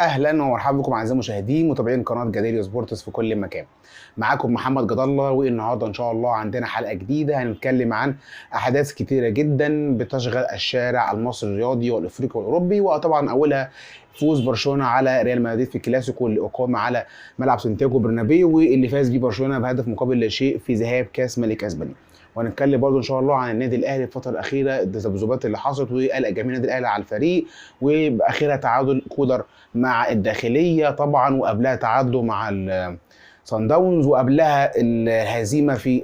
اهلا ومرحبا بكم اعزائي المشاهدين متابعين قناه جديريو سبورتس في كل مكان. معاكم محمد جد الله، والنهارده ان شاء الله عندنا حلقه جديده هنتكلم عن احداث كتيره جدا بتشغل الشارع المصري الرياضي والافريقي والاوروبي، وطبعا اولها فوز برشلونه على ريال مدريد في الكلاسيكو اللي اقام على ملعب سانتياغو برنابيو، واللي فاز بيه برشلونه بهدف مقابل لا شيء في ذهاب كاس ملك اسبانيا. وهنتكلم برضه ان شاء الله عن النادي الاهلي الفتره الاخيره، التذبذبات اللي حصلت وقلق جماهير النادي الاهلي على الفريق، وباخرها تعادل كولر مع الداخليه طبعا، وقبلها تعادله مع صن داونز، وقبلها الهزيمه في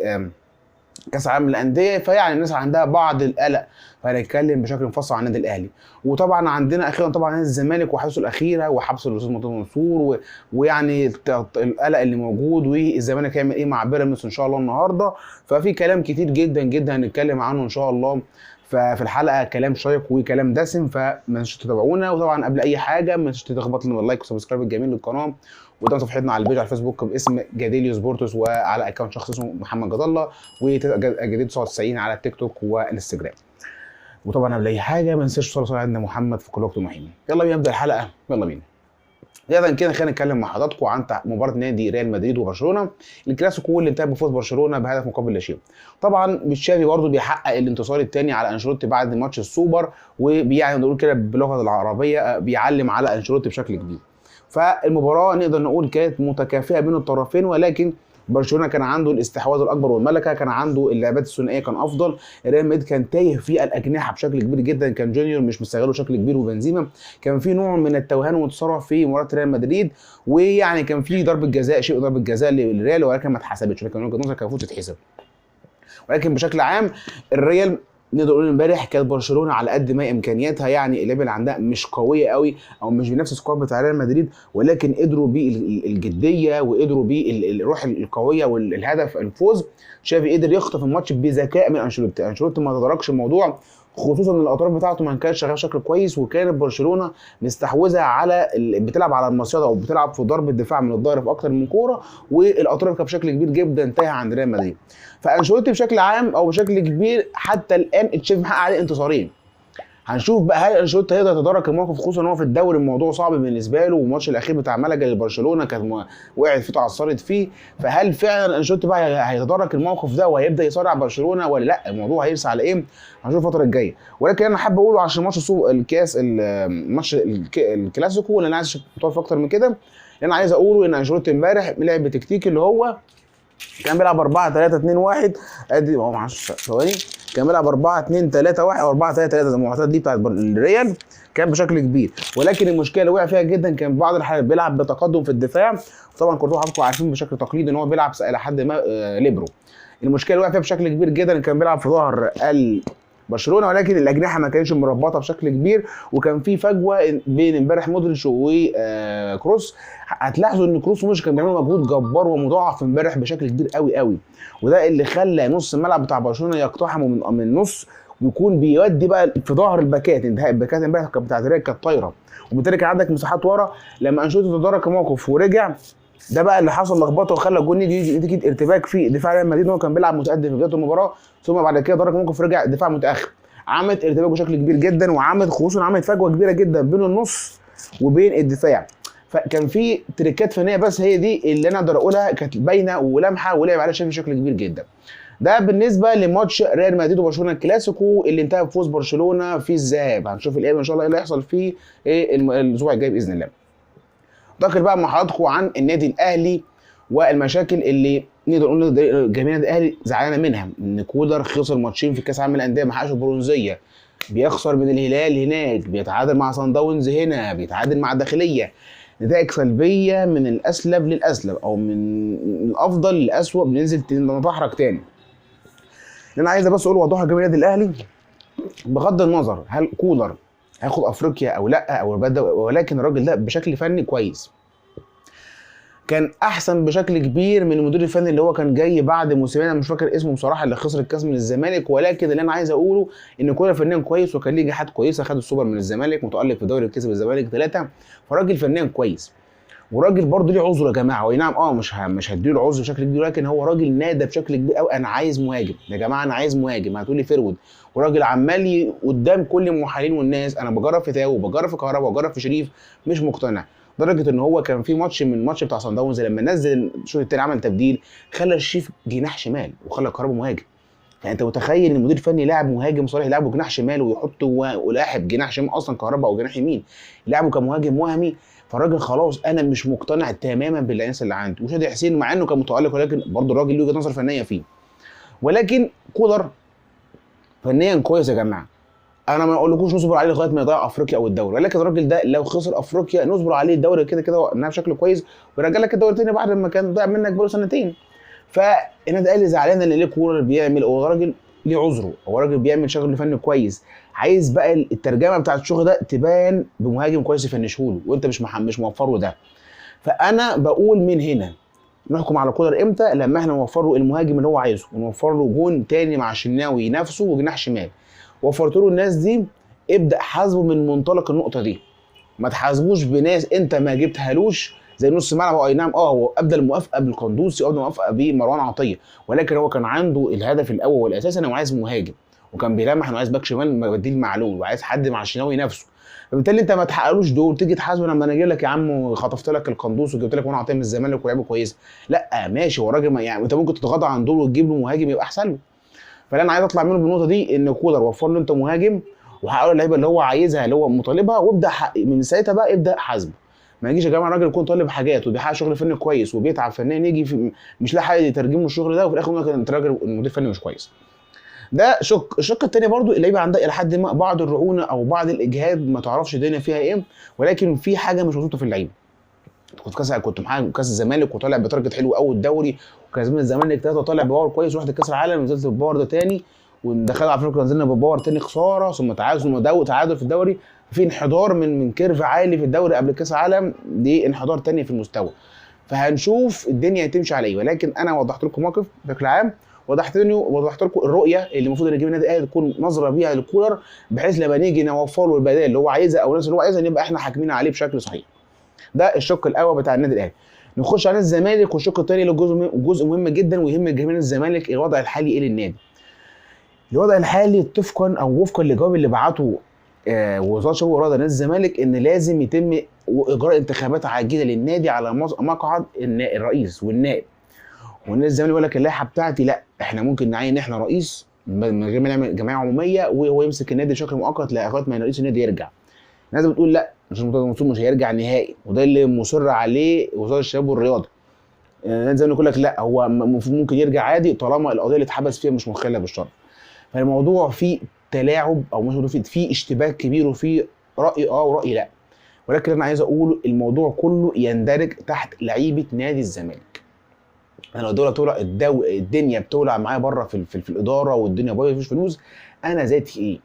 كاس العالم للانديه. فيعني الناس عندها بعض القلق، فهنتكلم بشكل مفصل عن النادي الاهلي. وطبعا عندنا اخيرا طبعا نادي الزمالك وحدثه الاخيره وحبس الاستاذ مرتضى منصور ويعني القلق اللي موجود، والزمالك هيعمل ايه مع بيراميدز ان شاء الله النهارده. ففي كلام كتير جدا جدا هنتكلم عنه ان شاء الله. ففي الحلقه كلام شيق وكلام دسم، فما تنسوش تتابعونا. وطبعا قبل اي حاجه ما تنسوش تخبط لنا اللايك وسبسكرايب الجميل للقناه، وقدام صفحتنا على البيج على الفيسبوك باسم جديريو سبورتس، وعلى اكونت شخصي اسمه محمد جد الله، وجديد 99 على التيك توك والانستجرام. وطبعا قبل اي حاجه ما ننساش تصلوا على سيدنا محمد في كل وقت وحين. يلا بينا نبدا الحلقه، يلا بينا. اذا كده خلينا نتكلم مع حضراتكم عن مباراه نادي ريال مدريد وبرشلونه، الكلاسيكو اللي انتهى بفوز برشلونه بهدف مقابل لا شيء. طبعا تشافي برضه بيحقق الانتصار الثاني على انشيلوتي بعد ماتش السوبر، وبيعني نقول كده باللغه العربيه بيعلم على انشيلوتي بشكل كبير. فالمباراه نقدر نقول كانت متكافئه بين الطرفين، ولكن برشلونه كان عنده الاستحواذ الاكبر والملكه، كان عنده اللعبات الثنائيه كان افضل. ريال مدريد كان تايه في الاجنحه بشكل كبير جدا، كان جونيور مش مستغله بشكل كبير، وبنزيما كان في نوع من التوهان والتسرع في مباراه ريال مدريد. ويعني كان في ضربه جزاء، شيء ضربه جزاء للريال، ولكن ما اتحسبتش، ولكن من وجهه نظري كان المفروض تتحسب. ولكن بشكل عام الريال نقدر نقول امبارح كانت برشلونه على قد ما امكانياتها، يعني اللعيبه اللي عندها مش قويه قوي او مش بنفس السكواد بتاع ريال مدريد، ولكن قدروا بالجديه وقدروا بالروح القويه والهدف الفوز. شافي قدر يخطف الماتش بذكاء من انشيلوتي. انشيلوتي ما تدركش الموضوع، خصوصا ان الاطراف بتاعته ما كانتش شغاله بشكل كويس، وكانت برشلونه مستحوذه على بتلعب على المصيده او بتلعب في ضرب الدفاع من الظهر في اكتر من كوره، والاطراف كانت بشكل كبير جدا تايهه عند ريال مدريد. فانشيلوتي بشكل عام او بشكل كبير حتى الان تشافي محقق عليه انتصارين. هنشوف بقى هل انشيلوتي هيقدر يتدارك الموقف، خصوصا ان هو في الدوري الموضوع صعب بالنسبه له، والماتش الاخير بتاع ملقا لبرشلونه كانت وقعت فيه تعثرت فيه. فهل فعلا انشيلوتي بقى هيتدارك الموقف ده وهيبدا يصارع برشلونه ولا لا؟ الموضوع هيرسى على ايه؟ هنشوف الفتره الجايه. ولكن انا حابب اقوله عشان ماتش الكاس الماتش الكلاسيكو اللي انا عايز اطول في اكتر من كده، اللي انا عايز اقوله ان انشيلوتي امبارح لعب بتكتيك اللي هو كان بيلعب 4-3-2-1. ادي اهو معلش ثواني، كان بيلعب 4-2-3-1 او 4-3-3 زي المعتاد دي بتاعت الريال، كان بشكل كبير. ولكن المشكله اللي وقع فيها جدا كان بعض الحالات بيلعب بتقدم في الدفاع. طبعا كلكم حضراتكم عارفين بشكل تقليدي ان هو بيلعب الى حد ما ليبرو. المشكله اللي وقع فيها بشكل كبير جدا كان بيلعب في ظهر برشلونه، ولكن الاجنحه ما كانتش مربطه بشكل كبير، وكان في فجوه بين امبارح مودريتش وكروس. هتلاحظوا ان كروس مش كان بيعمل مجهود جبار ومضاعف امبارح بشكل كبير قوي قوي، وده اللي خلى نص الملعب بتاع برشلونه يقتحمه من النص، ويكون بيودي بقى في ظهر الباكات. انتهاء الباكات امبارح كانت بتاعت الريال كانت طايره، وبالتالي كان عندك مساحات ورا. لما انشيلوتي تدارك الموقف ورجع، ده بقى اللي حصل لخبطه وخلى الجون يجي ارتباك في دفاع ريال مدريد. هو كان بيلعب متقدم في بدايه المباراه، ثم بعد كده درك الموقف رجع دفاع متاخر، عملت ارتباك بشكل كبير جدا، وعملت خصوصا عملت فجوه كبيره جدا بين النص وبين الدفاع. فكان في تريكات فنيه، بس هي دي اللي انا اقدر اقولها كانت باينه ولمحه ولعب عليها شافي بشكل كبير جدا. ده بالنسبه لماتش ريال مدريد وبرشلونه الكلاسيكو اللي انتهى بفوز برشلونه في الذهاب. هنشوف الايام ان شاء الله ايه اللي هيحصل فيه الاسبوع الجاي باذن الله. ذكر بقى مع حضراتكم عن النادي الاهلي والمشاكل اللي نقدر نقول جماهير النادي الاهلي زعلانه منها، ان كولر خسر ماتشين في كاس العالم للانديه ما حققش البرونزيه، بيخسر من الهلال هناك، بيتعادل مع صن داونز هنا، بيتعادل مع الداخليه. نتائج سلبيه من الاسلب للاسلب، او من الافضل للاسوء، بننزل نتحرك تاني. اللي انا عايز بس اقول وضوح لجماهير النادي الاهلي، بغض النظر هل كولر هياخد افريقيا او لا او بدأ، ولكن الراجل ده بشكل فني كويس، كان احسن بشكل كبير من المدير الفني اللي هو كان جاي بعد موسمين، انا مش فاكر اسمه بصراحه، اللي خسر الكاس من الزمالك. ولكن اللي انا عايز اقوله ان كولر فنيا كويس، وكان ليه نجاحات كويسه، خد السوبر من الزمالك، متالق في الدوري كسب الزمالك 3، فراجل فنيا كويس. وراجل برضه ليه عذر يا جماعه، واي نعم مش هديله عذر بشكل كبير، ولكن هو راجل نادى بشكل كبير قوي انا عايز مهاجم يا جماعه، انا عايز مهاجم، هتقول لي فيرود. وراجل عمال قدام كل المحللين والناس، انا بجرب في تاو وبجرب في كهربا وبجرب في شريف، مش مقتنع. لدرجه ان هو كان في ماتش بتاع صن داونز لما نزل الشوط الثاني عمل تبديل، خلى الشريف جناح شمال وخلى كهربا مهاجم. يعني انت متخيل ان المدير الفني لاعب مهاجم صالح يلعبه جناح شمال ويحطه ولاعب جناح شمال اصلا كهربا او جناح يمين يلعبه كمهاجم وهمي؟ فالراجل خلاص انا مش مقتنع تماما بالعناصر اللي عنده. وشادي حسين مع انه كان متالق ولكن برضه الراجل له وجهه نظر فنيه فيه. ولكن كولر فنيا كويس يا جماعه، انا ما اقولكوش نصبر عليه لغايه ما يضيع افريقيا او الدوري، ولكن الراجل ده لو خسر افريقيا نصبر عليه الدوري كده كده وقناه بشكل كويس ويرجع لك الدوري تاني بعد ما كان ضايع منك بقاله سنتين. فالنادي الاهلي زعلان ان ليه كولر بيعمل، هو راجل ليه عذره، هو راجل بيعمل شغل فني كويس، عايز بقى الترجمه بتاعت الشغل ده تبان بمهاجم كويس يفنشه له وانت مش موفر له ده. فانا بقول من هنا نحكم على كولر امتى؟ لما احنا نوفر له المهاجم اللي هو عايزه ونوفر له جون تاني مع الشناوي نفسه وجناح شمال. وفرت له الناس دي، ابدا حاسبه من منطلق النقطه دي، ما تحاسبوش بناس انت ما جبتهالوش زي نص ملعب. اي نعم هو ابدا الموافقه بالقندوسي وابدا الموافقه بمروان عطيه، ولكن هو كان عنده الهدف الاول والاساسي انه عايز مهاجم، وكان بيلمح انه عايز باك شمال بديل معلول وعايز حد مع الشناوي نفسه. فبالتالي انت ما تحققلوش دول تيجي تحاسبه لما انا اجي لك يا عم خطفت لك القندوس وجبت لك مروان عطيه من الزمالك ولعبه كويسه. لا ماشي، هو الراجل يعني انت ممكن تتغاضى عن دول وتجيب له مهاجم يبقى احسن له. فاللي انا عايز اطلع منه بالنقطه دي ان كولر وفر له انت مهاجم وحقق له اللعيبه اللي هو عايزها اللي هو مطالبها، وابدا من ساعتها بقى ابدا حاسبه. ما يجيش يا جماعه الراجل يكون طالب حاجات وبيحقق شغل فني كويس وبيتعب فنيا يجي مش لاقي حد يترجم له الشغل ده وفي الاخر يقول لك انت راجل المدير الفني مش كويس. ده الشق الثاني برضو اللعيبه عندها الى حد ما بعض الرعونه او بعض الاجهاد ما تعرفش الدنيا فيها ايه، ولكن في حاجه مش مظبوطه في اللعيبه. كنت محقق كاس الزمالك وطالع بتارجت حلو قوي الدوري وكسبان الزمالك 3 وطالع بباور كويس، ورحت كاس العالم نزلت بالباور ده تاني ودخلنا على افريقيا نزلنا بالباور تاني خساره ثم تعادل ثم تعادل في الدوري. في انحدار من كيرف عالي في الدوري قبل كاس العالم دي انحدار تاني في المستوى. فهنشوف الدنيا هتمشي على ايه، ولكن انا وضحت لكم موقف بشكل عام، وضحت لكم الرؤيه اللي المفروض ان النادي الاهلي تكون نظره بيها للكولر بحيث لما نيجي نوفر له البدائل اللي هو عايزها او الناس اللي هو عايزها نبقى احنا حاكمين عليه بشكل صحيح. ده الشق الاول بتاع النادي الاهلي. نخش على الزمالك والشق الثاني له جزء مهم جدا ويهم جماهير الزمالك، الوضع الحالي ايه للنادي. الوضع الحالي وفقا للجواب اللي بعته وزاره الشباب والرياضه نادي الزمالك ان لازم يتم اجراء انتخابات عاجله للنادي على مقعد الرئيس والنائب. والنادي الزمالك بيقول لك اللائحه بتاعتي لا احنا ممكن نعين احنا رئيس من غير ما نعمل جمعيه عموميه وهو يمسك النادي بشكل مؤقت لغايه ما رئيس النادي يرجع. الناس بتقول لا مش هيرجع نهائي، وده اللي مصر عليه وزاره الشباب والرياضه. النادي الزمالك يقول لك لا هو ممكن يرجع عادي طالما القضيه اللي اتحبس فيها مش مخله بالشرع. فالموضوع فيه تلاعب او مش فيه اشتباك كبير وفيه راي وراي لا، ولكن انا عايز اقول الموضوع كله يندرج تحت لعيبه نادي الزمالك. انا لو الدنيا بتولع معايا بره في الاداره والدنيا بايظه مفيش فلوس، انا ذاتي ايه؟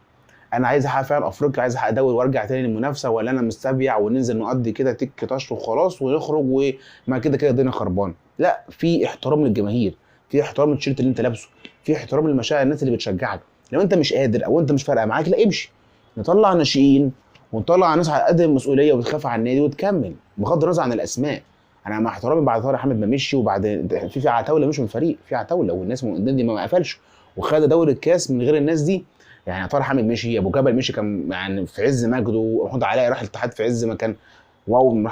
انا عايز احقق فعلا افريقيا، عايز احقق دوري وارجع تاني للمنافسه، ولا انا مستبيع وننزل نقضي كده تك طش وخلاص ونخرج وما كده الدنيا خربانه؟ لا، في احترام للجماهير، في احترام للتيشيرت اللي انت لابسه، في احترام للمشاعر الناس اللي بتشجعك. لو انت مش قادر او انت مش فارقه معاك لا امشي، نطلع ناشئين ونطلع ناس على قد المسؤوليه وبتخاف على النادي وتكمل بغض النظر عن الاسماء. انا مع احترامي بعد طارق حامد ما مشي وبعد في عتاوله مش من الفريق، في عتاوله والناس النادي ما قفلش وخد دوري الكاس من غير الناس دي. يعني طارق حامد مشي، ابو جبل مشي كان يعني في عز مجده، محمود علاء راح الاتحاد في عز ما كان واو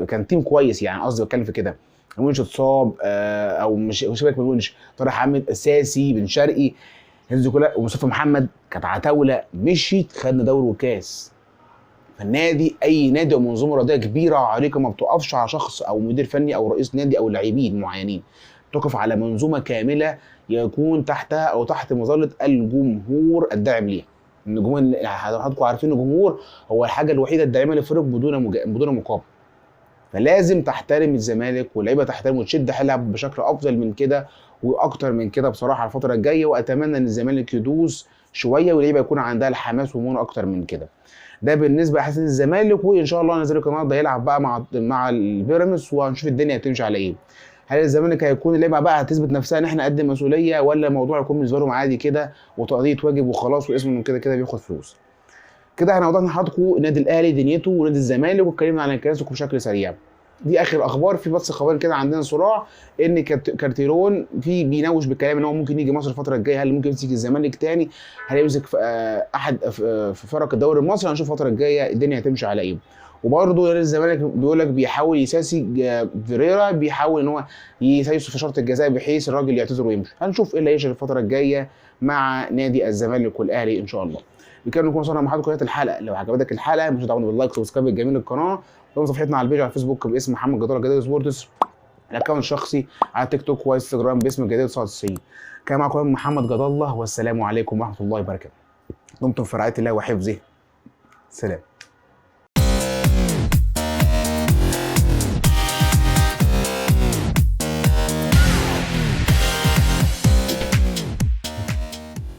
كان تيم كويس، يعني قصدي بتكلم في كده. ونش اتصاب او مش شبك من ونش، طارق حامد اساسي، بن شرقي، الناس كلها ومصطفى محمد كانت عتاوله مشيت خدنا دوري وكاس. فالنادي اي نادي او منظومه رياضيه كبيره عريقه ما بتقفش على شخص او مدير فني او رئيس نادي او لاعبين معينين، تقف على منظومه كامله يكون تحتها او تحت مظله الجمهور الداعم ليها. الجمهور حضراتكم عارفين الجمهور هو الحاجه الوحيده الداعمه للفريق بدون مقابل. فلازم تحترم الزمالك واللعيبه تحترمه وتشد حيلها بشكل افضل من كده واكتر من كده بصراحه الفتره الجايه، واتمنى ان الزمالك يدوس شويه واللعيبه يكون عندها الحماس ومرونه اكتر من كده. ده بالنسبه لحسن الزمالك، وان شاء الله الزمالك النهارده هيلعب بقى مع البيراميدز وهنشوف الدنيا هتمشي على ايه. هل الزمالك هيكون اللعيبه بقى هتثبت نفسها ان احنا قد مسؤوليه، ولا الموضوع يكون بالنسبه لهم عادي كده وتقضيه واجب وخلاص واسمه من كده بياخد فلوس؟ كده احنا وضحنا لحضراتكم النادي الاهلي دنيته ونادي الزمالك واتكلمنا عن الكلاسيكو بشكل سريع. دي اخر اخبار. في بس خبر كده عندنا صراع ان كارتيرون بيناوش بالكلام ان هو ممكن يجي مصر الفتره الجايه. هل ممكن يمسك الزمالك تاني؟ هل يمسك احد في فرق الدوري المصري؟ هنشوف الفتره الجايه الدنيا هتمشي على ايه. وبرضه نادي الزمالك بيقول لك بيحاول يساسي فيريرا، بيحاول ان هو يسايسه في شرط الجزاء بحيث الراجل يعتذر ويمشي. هنشوف ايه اللي هيحصل الفتره الجايه مع نادي الزمالك والاهلي ان شاء الله. بكده نكون وصلنا لمحطة نهايه الحلقه. لو عجبتك الحلقه مش تنسوا باللايك وسبسكرايب الجميل للقناه، وكمان صفحتنا على البيج على الفيسبوك باسم محمد جدالة جدالة سبورتس، الاكونت الشخصي على تيك توك وانستجرام باسم جدالة 99. كان معكم محمد جدالة، والسلام عليكم ورحمه الله وبركاته. دمتم في رعايه الله وحفظه. سلام.